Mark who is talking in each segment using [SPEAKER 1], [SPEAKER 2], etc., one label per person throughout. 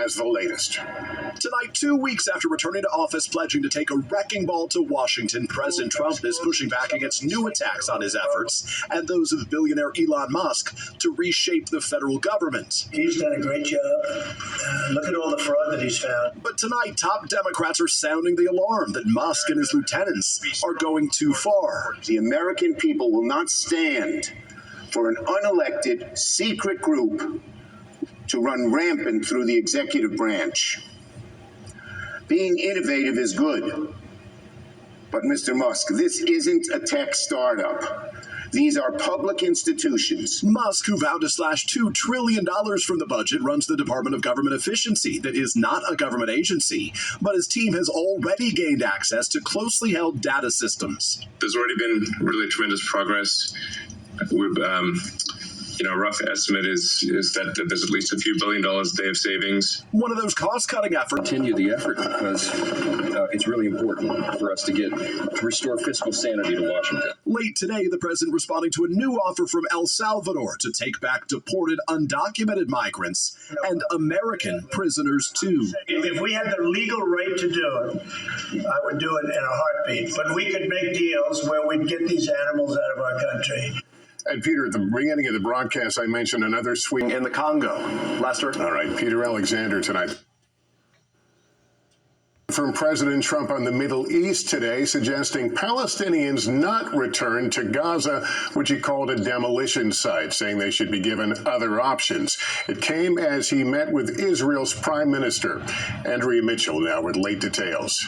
[SPEAKER 1] has the latest.
[SPEAKER 2] Tonight, 2 weeks after returning to office pledging to take a wrecking ball to Washington, President Trump is pushing back against new attacks on his efforts and those of billionaire Elon Musk to reshape the federal government.
[SPEAKER 3] He's done a great job. Look at all the fraud that he's found.
[SPEAKER 2] But tonight, top Democrats are sounding the alarm that Musk and his lieutenants are going too far.
[SPEAKER 4] The American people will not stand for an unelected, secret group to run rampant through the executive branch. Being innovative is good. But Mr. Musk, this isn't a tech startup. These are public institutions.
[SPEAKER 2] Musk, who vowed to slash $2 trillion from the budget, runs the Department of Government Efficiency that is not a government agency, but his team has already gained access to closely held data systems.
[SPEAKER 5] There's already been really tremendous progress. We've, a rough estimate is that there's at least a few $1 billion a day of savings.
[SPEAKER 2] One of those cost-cutting efforts.
[SPEAKER 6] Continue the effort because it's really important for us to restore fiscal sanity to Washington.
[SPEAKER 2] Late today, the president responding to a new offer from El Salvador to take back deported undocumented migrants and American prisoners too.
[SPEAKER 3] If we had the legal right to do it, I would do it in a heartbeat. But we could make deals where we'd get these animals out of our country.
[SPEAKER 1] And Peter, at the beginning of the broadcast, I mentioned another swing
[SPEAKER 2] in the Congo. Lester?
[SPEAKER 1] All right, Peter Alexander tonight. From President Trump on the Middle East today, suggesting Palestinians not return to Gaza, which he called a demolition site, saying they should be given other options. It came as he met with Israel's Prime Minister. Andrea Mitchell now with late details.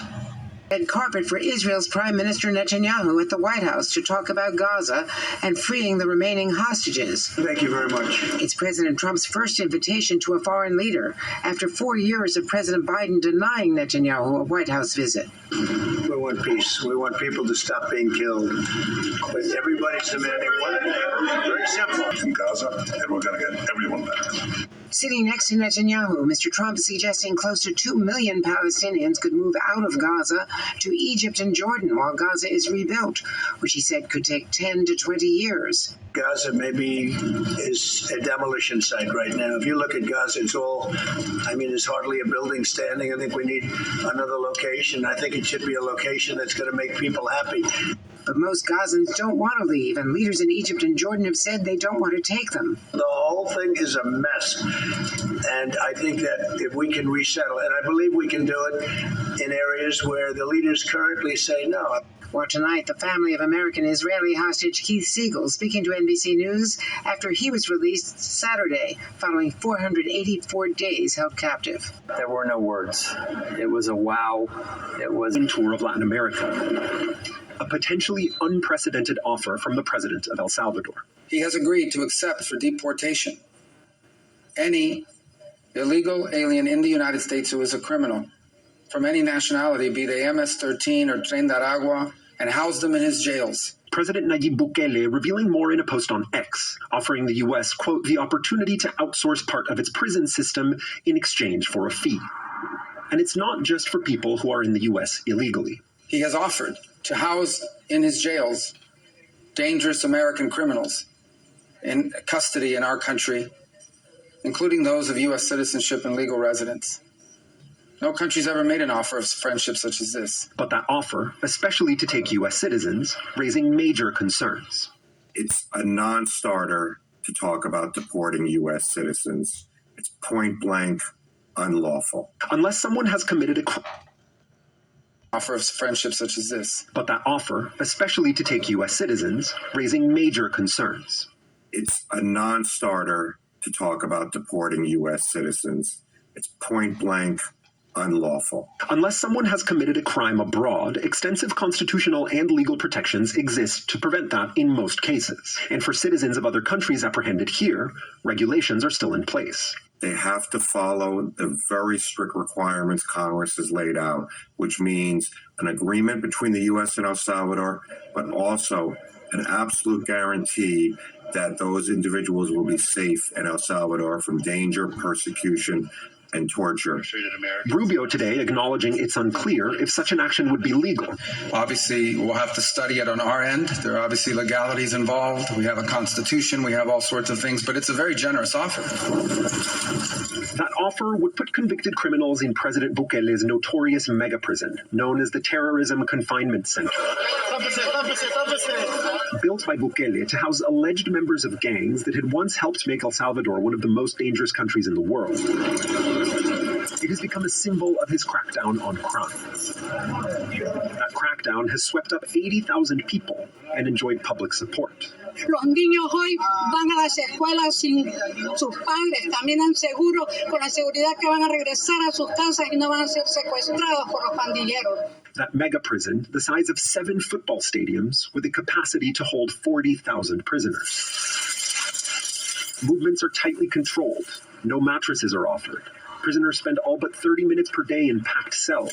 [SPEAKER 7] Red carpet for Israel's Prime Minister Netanyahu at the White House to talk about Gaza and freeing the remaining hostages.
[SPEAKER 3] Thank you very much.
[SPEAKER 7] It's President Trump's first invitation to a foreign leader after 4 years of President Biden denying Netanyahu a White House visit.
[SPEAKER 3] We want peace. We want people to stop being killed. But everybody's demanding one thing. Very simple.
[SPEAKER 8] In Gaza, and we're going to get everyone back.
[SPEAKER 7] Sitting next to Netanyahu, Mr. Trump suggesting close to 2 million Palestinians could move out of Gaza to Egypt and Jordan while Gaza is rebuilt, which he said could take 10 to 20 years.
[SPEAKER 3] Gaza maybe is a demolition site right now. If you look at Gaza, there's hardly a building standing. I think we need another location. I think it should be a location that's going to make people happy.
[SPEAKER 7] But most Gazans don't want to leave, and leaders in Egypt and Jordan have said they don't want to take them.
[SPEAKER 3] The whole thing is a mess, and I think that if we can resettle, and I believe we can do it in areas where the leaders currently say no.
[SPEAKER 7] Well, tonight, the family of American-Israeli hostage Keith Siegel speaking to NBC News after he was released Saturday following 484 days held captive.
[SPEAKER 9] There were no words. It was a wow. It was a tour of Latin America. A potentially unprecedented offer from the president of El Salvador.
[SPEAKER 10] He has agreed to accept for deportation any illegal alien in the United States who is a criminal from any nationality, be they MS-13 or Tren de Aragua, and house them in his jails.
[SPEAKER 9] President Nayib Bukele revealing more in a post on X, offering the U.S., quote, the opportunity to outsource part of its prison system in exchange for a fee. And it's not just for people who are in the U.S. illegally.
[SPEAKER 10] He has offered to house in his jails dangerous American criminals in custody in our country, including those of U.S. citizenship and legal residence. No country's ever made an offer of friendship such as this.
[SPEAKER 9] But that offer, especially to take U.S. citizens, raising major concerns.
[SPEAKER 11] It's a non-starter to talk about deporting U.S. citizens. It's point blank unlawful.
[SPEAKER 9] Unless someone has committed a
[SPEAKER 10] offer of friendship such as this.
[SPEAKER 9] But that offer, especially to take U.S. citizens, raising major concerns.
[SPEAKER 11] It's a non-starter to talk about deporting U.S. citizens. It's point blank unlawful.
[SPEAKER 9] Unless someone has committed a crime abroad, extensive constitutional and legal protections exist to prevent that in most cases. And for citizens of other countries apprehended here, regulations are still in place.
[SPEAKER 11] They have to follow the very strict requirements Congress has laid out, which means an agreement between the U.S. and El Salvador, but also an absolute guarantee that those individuals will be safe in El Salvador from danger, persecution, and torture.
[SPEAKER 9] Rubio today acknowledging it's unclear if such an action would be legal.
[SPEAKER 10] Obviously, we'll have to study it on our end. There are obviously legalities involved. We have a constitution. We have all sorts of things, but it's a very generous offer.
[SPEAKER 9] That offer would put convicted criminals in President Bukele's notorious mega prison, known as the Terrorism Confinement Center. Built by Bukele to house alleged members of gangs that had once helped make El Salvador one of the most dangerous countries in the world. It has become a symbol of his crackdown on crime. That crackdown has swept up 80,000 people and enjoyed public support.
[SPEAKER 12] Los niños hoy van a las escuelas sin sus padres, caminan seguros, con la seguridad que van a regresar a sus casas y no van a ser secuestrados por los pandilleros.
[SPEAKER 9] That mega prison, the size of 7 football stadiums, with a capacity to hold 40,000 prisoners. Movements are tightly controlled. No mattresses are offered. Prisoners spend all but 30 minutes per day in packed cells.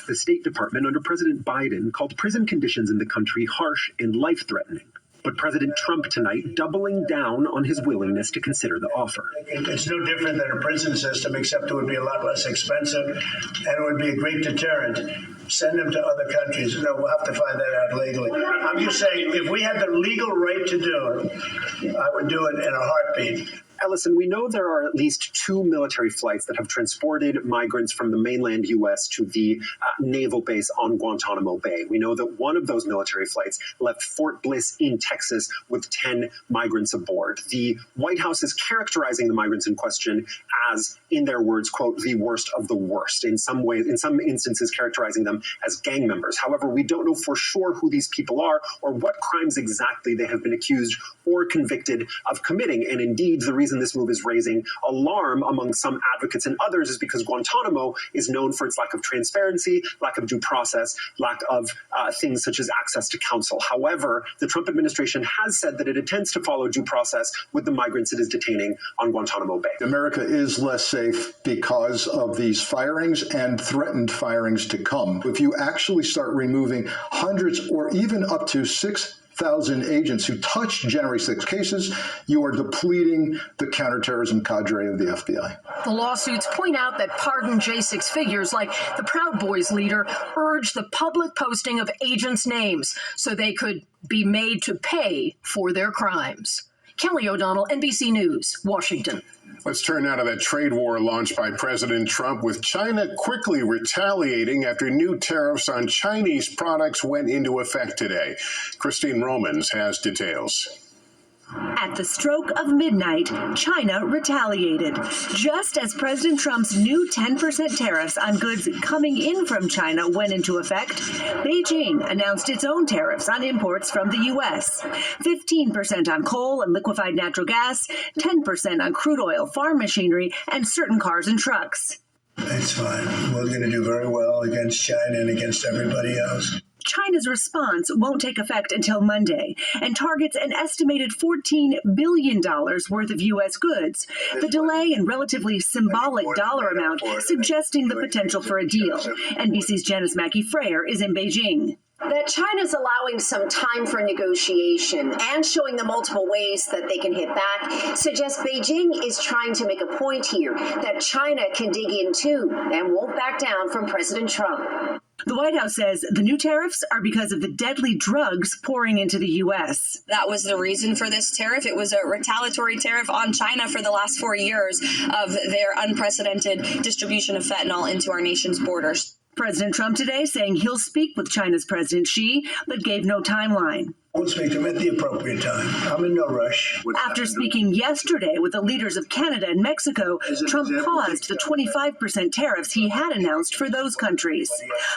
[SPEAKER 9] The State Department under President Biden called prison conditions in the country harsh and life-threatening. But President Trump tonight doubling down on his willingness to consider the offer.
[SPEAKER 3] It's no different than a prison system, except it would be a lot less expensive, and it would be a great deterrent. Send them to other countries. No, we'll have to find that out legally. I'm just saying, if we had the legal right to do it, I would do it in a heartbeat.
[SPEAKER 9] Ellison, we know there are at least 2 military flights that have transported migrants from the mainland U.S. to the naval base on Guantanamo Bay. We know that one of those military flights left Fort Bliss in Texas with 10 migrants aboard. The White House is characterizing the migrants in question as, in their words, quote, the worst of the worst, in some ways, in some instances characterizing them as gang members. However, we don't know for sure who these people are or what crimes exactly they have been accused or convicted of committing. And indeed, the reason this move is raising alarm among some advocates and others is because Guantanamo is known for its lack of transparency, lack of due process, lack of things such as access to counsel. However, the Trump administration has said that it intends to follow due process with the migrants it is detaining on Guantanamo Bay.
[SPEAKER 13] America is less safe because of these firings and threatened firings to come. If you actually start removing hundreds or even up to 6,000 agents who touched January 6 cases, you are depleting the counterterrorism cadre of the FBI.
[SPEAKER 14] The lawsuits point out that pardoned J6 figures like the Proud Boys leader urged the public posting of agents' names so they could be made to pay for their crimes. Kelly O'Donnell, NBC News, Washington.
[SPEAKER 1] Let's turn now to that trade war launched by President Trump, with China quickly retaliating after new tariffs on Chinese products went into effect today. Christine Romans has details.
[SPEAKER 15] At the stroke of midnight, China retaliated. Just as President Trump's new 10% tariffs on goods coming in from China went into effect, Beijing announced its own tariffs on imports from the U.S. 15% on coal and liquefied natural gas, 10% on crude oil, farm machinery, and certain cars and trucks.
[SPEAKER 3] It's fine. We're going to do very well against China and against everybody else.
[SPEAKER 15] China's response won't take effect until Monday and targets an estimated $14 billion worth of U.S. goods. The delay and relatively symbolic dollar amount suggesting the potential for a deal. NBC's Janice Mackey-Frayer is in Beijing.
[SPEAKER 16] That China's allowing some time for negotiation and showing the multiple ways that they can hit back suggests Beijing is trying to make a point here that China can dig in too and won't back down from President Trump.
[SPEAKER 15] The White House says the new tariffs are because of the deadly drugs pouring into the U.S.
[SPEAKER 17] That was the reason for this tariff. It was a retaliatory tariff on China for the last 4 years of their unprecedented distribution of fentanyl into our nation's borders.
[SPEAKER 15] President Trump today saying he'll speak with China's President Xi, but gave no timeline.
[SPEAKER 3] We'll speak to him at the appropriate time. I'm in no rush.
[SPEAKER 15] After speaking yesterday with the leaders of Canada and Mexico, Trump paused the 25% tariffs he had announced for those countries.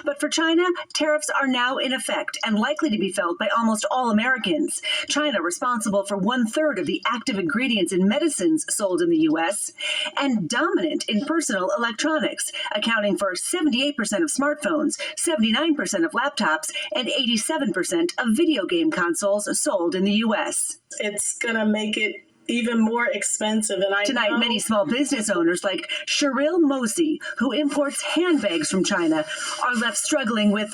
[SPEAKER 15] But for China, tariffs are now in effect and likely to be felt by almost all Americans. China responsible for 1/3 of the active ingredients in medicines sold in the U.S. and dominant in personal electronics, accounting for 78% of smartphones, 79% of laptops, and 87% of video game consoles sold in the U.S.
[SPEAKER 18] It's going to make it even more expensive. And
[SPEAKER 15] Tonight, many small business owners like Cheryl Mosey, who imports handbags from China, are left struggling with